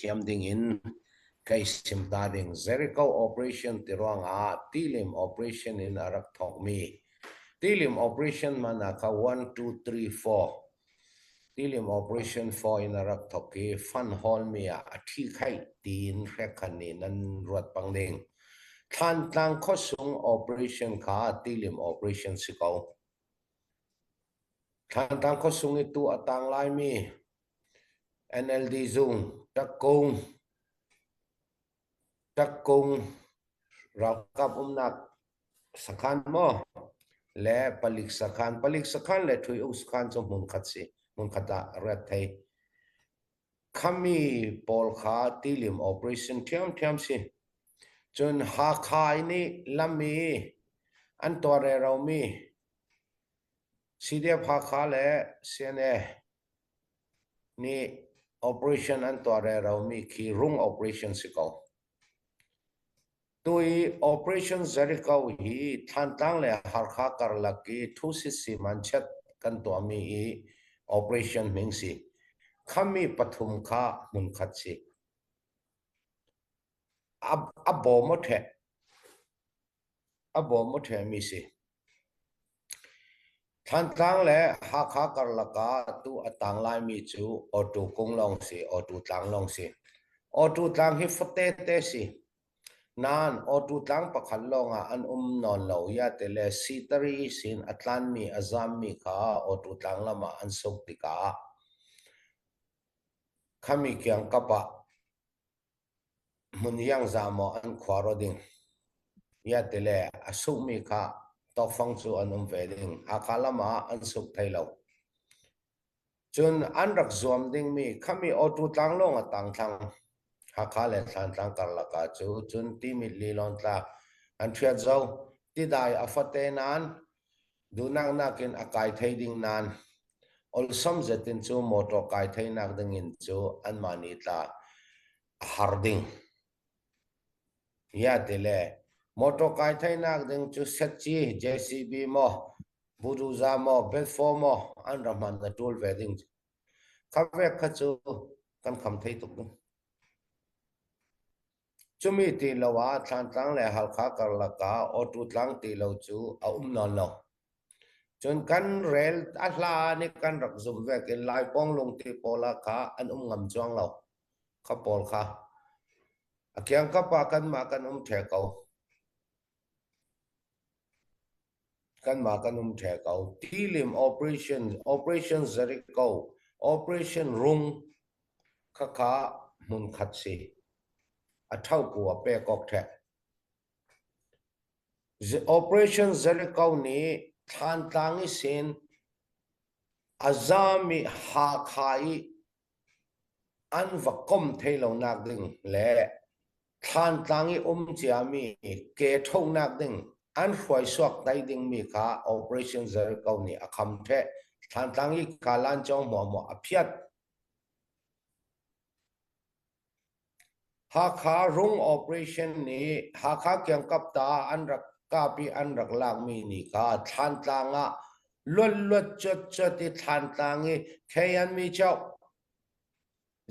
thiam ding in kai sim ta ding Jericho operation tiranga tilim operation in arak thok mi tilim operation mana ka 1 2 3 4 tilim operation 4 in arak thok ki fan hol mi a thi khai tin khani nan ruat pang ding than tang khosung operation kha tilim operation sikau than tang khosung itu atang lai mi NLD Dung Trắc Cung Rao Cáp Nạc Sakhan Mo Le Palik Sakhan Le Thui U Sakhan Trong Mun Khat Si Mun Khata Rat Thai Khami Pol Kha Tilim Operation Thiam Si Chun Ha Khai Ni Lami Antore Rao Mi CDF Ha Kha Le CNA Ni Operation Antore Rao Mi Ki Rung Operation Sikau Tui operation Jericho hi than tang le har kha kar laki thu si manchat kan to mi hi operation ming si khami pathum kha mun khat si abo mo the mi si than tang le ha kha kar laka tu atang lai mi chu auto kong long si auto tang long si auto tang hi fote te si nan auto tang pakhan longa an non lo ya tele sitari sin atlan mi azam mi kha auto tang lama an sok tika khami kyang kapa mun yang zamo an khwaro ding ya tele asuk mi kha to fang chu an veding akalama an suk thailo chun an rak zom ding mi khami auto tang longa tang thang Hakale than tang karlaka chu chun ti mi li lon tla an thiat zo ti dai afate nan dunang nakin akai thei ding nan ol som zetin chu moto kai thei nak ding in chu an mani tla harding ya dele moto kai thei nak ding chu setchi JCB mo buduza mo belfo mo an raman na tul veding khavek kha chu kan kham thei tuk Chumi ti lawa than tang le hal kha kar laka otu tlang ti lo chu a non lo chun kan rel ahla ni kan rak zum ve ke lai pong lung ti pola kha an ngam chuang lo kha pol kha akyang ka pa kan ma kan the kau the kau tilim operation Jericho operation rung kha kha mun khat si a thau ku a pe kok the operation Jericho ni than tangi sin azami ha khai an vakom thelo nak ding le than tangi chiami ke thong nak ding an khoi swak dai ding mi kha operation Jericho ni akham the than tangi kalan chong mo aphiat ha kha rung operation ni ha kha kyang kap ta an rak kapi an rak lak mi ni kha than tanga luat chot ti than tangi khayan mi chau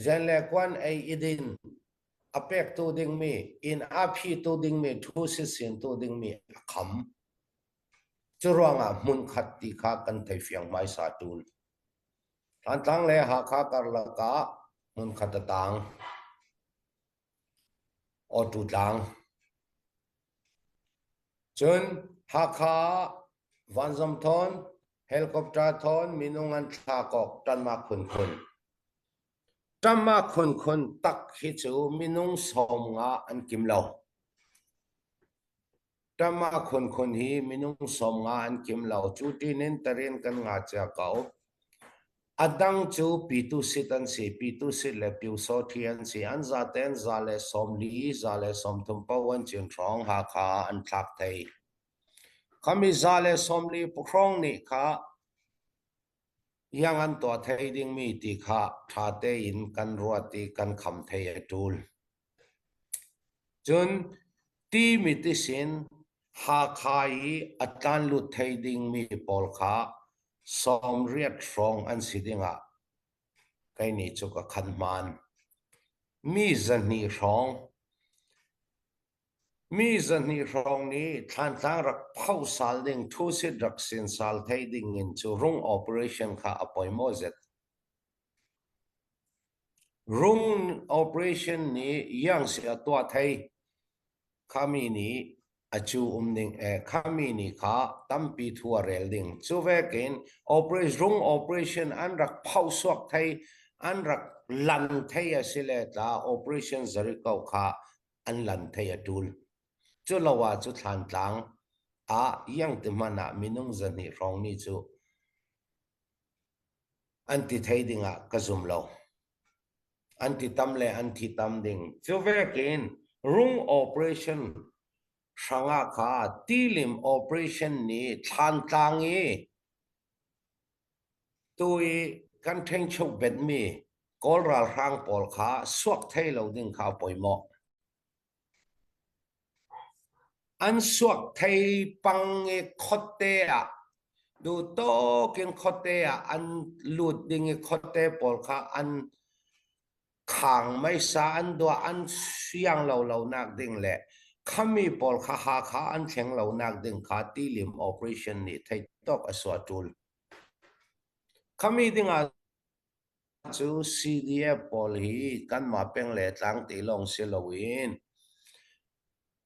zen le kwan ai idin apek tu ding mi in api tu ding mi thu si sin tu ding mi kham churonga mun khat ti kha kan thai fiang mai sa tul than tang le ha kha kar la ka mun khat tang o tu tang chun ha kha vanzam thon helicopter thon minungan tha kok tan ma khun Tama khun tak hi chu minung som nga an kim lo Tama khun hi minung som nga an kim lo chu tin in tarin kan nga cha kau adang chu pitu sit an si pitu sit le piu so thian si an za ten za le som thum pawan chin thong ha kha an thak thei khami za le som li pukrong ni kha yang an to thei ding mi ti kha tha te in kan ruat ti kan kham thei atul chun ti mi ti sin ha khai atan lu thei ding mi pol kha som riat from an sidinga kai ni chu ka khan man mi zani rong mi zani rong ni than tang rak phau sal ding thu sit rak sin sal thai ding in chu rung operation kha apoi mo zet rung operation ni yang sia tua thai khami ni achu ding khami ni kha tampi thua rel ding chu vekin operation rung operation an rak phau suak thai an rak lan thai asile ta operation zarikau kha an lan thai atul chu lawa chu than tlang a yang te mana minung zani rong ni chu anti thai dinga kazum lo anti tamle anti tam ding chu vekin rung operation sanga kha tilim operation ni than tlang e tui kan theng chok bet mi kol ral rang pol kha suak thai lo ding kha poimo an suak thai pang e khotte a du to ken khotte a an lut ding e khotte pol kha an khang mai sa an do an siang lo nak ding le khami pol kha ha kha an theng lo nak ding kha tilim operation ni thai tok aswa tul khami ding a chu CDF pol hi kan ma peng le tlang ti long silowin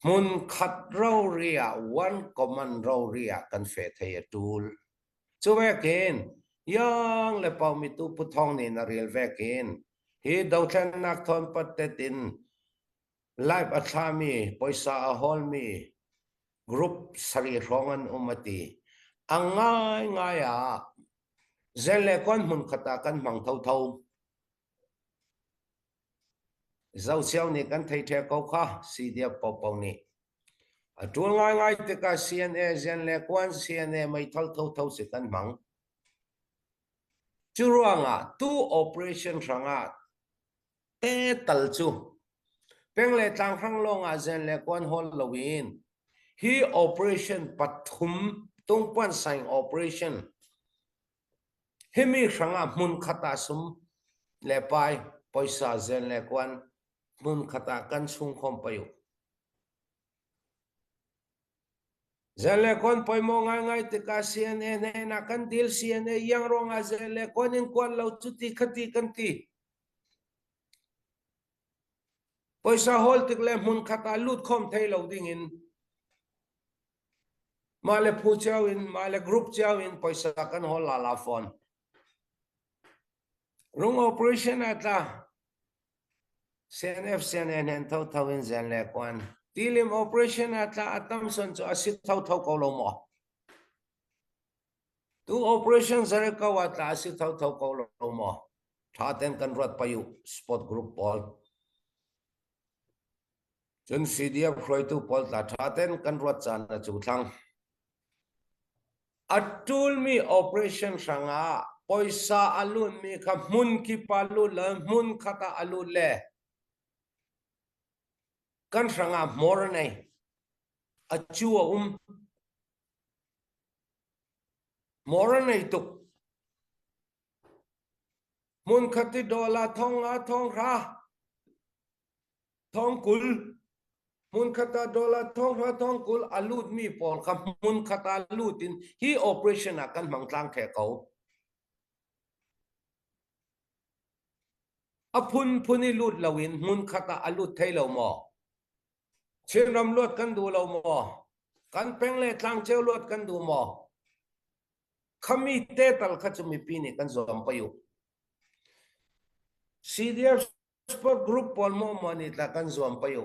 mun khat ro ria one common ro ria kan fe thei tul chu vekin yang le pau mi tu pu thong ni na real vekin hi do than nak thon pat te tin live athami poisa a hol mi group sari rongan umati angai ngaya zele kon mun khata kan mang thau thau zau siao ni kan thei the ko kha CDF pau pau ni atul ngai ngai te ka CNA zen le kwan CNA mai thal thau thau se kan mang churuanga tu operation ranga te tal chu peng le tang khang long a zen le kwan hol lowin hi operation pathum tung pan sang operation hemi ranga mun khata sum le pai poisa zen le kwan mun khata kan sung khom payu zele kon poi mo ngai te ka CNN na kan dil CNN yang rong a zele kon in kon lo chuti khati kan ti poisa hol tik le mun khata lut khom thei lo ding in male phu chao in male group chao in poisa kan hol la phone rung operation ata CNF CNN thau thau in zele kon tilim operation ata atam son cho asit thau thau ko lo mo tu operation zare ka wa ta asit thau thau ko lo mo tha ten kan rot payu sport group pol chun CDF khoi tu pol ta tha ten kan rot chan na chu thang atul mi operation sanga poisa alun mi kha mun ki palu la mun khata alu le kan sanga mor nei achu mor nei tu mun khati dola thong a thong ra thong kul mun khata dola thong ra thong kul alut mi pol kha mun khata alutin hi operation a kan mang tlang the ko a phuni lut lawin mun khata alut thei lo mo chin ram lot kan du lo mo kan peng le tlang cheu lot kan du mo khami te tal kha chumi pi ni kan zom payu CDF sport group pol mo mani ta kan zom payu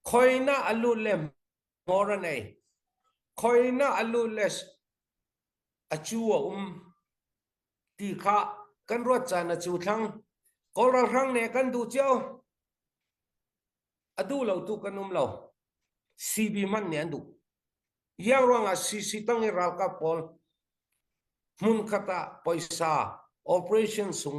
khoina alu le mora nei khoina alu les achuwa ti kha kan ro cha na chu thang kol ra rang ne kan du chao adu lo tu kanum lo CB man ne andu yang ronga CC tang ral ka pol mun khata poisa operation sung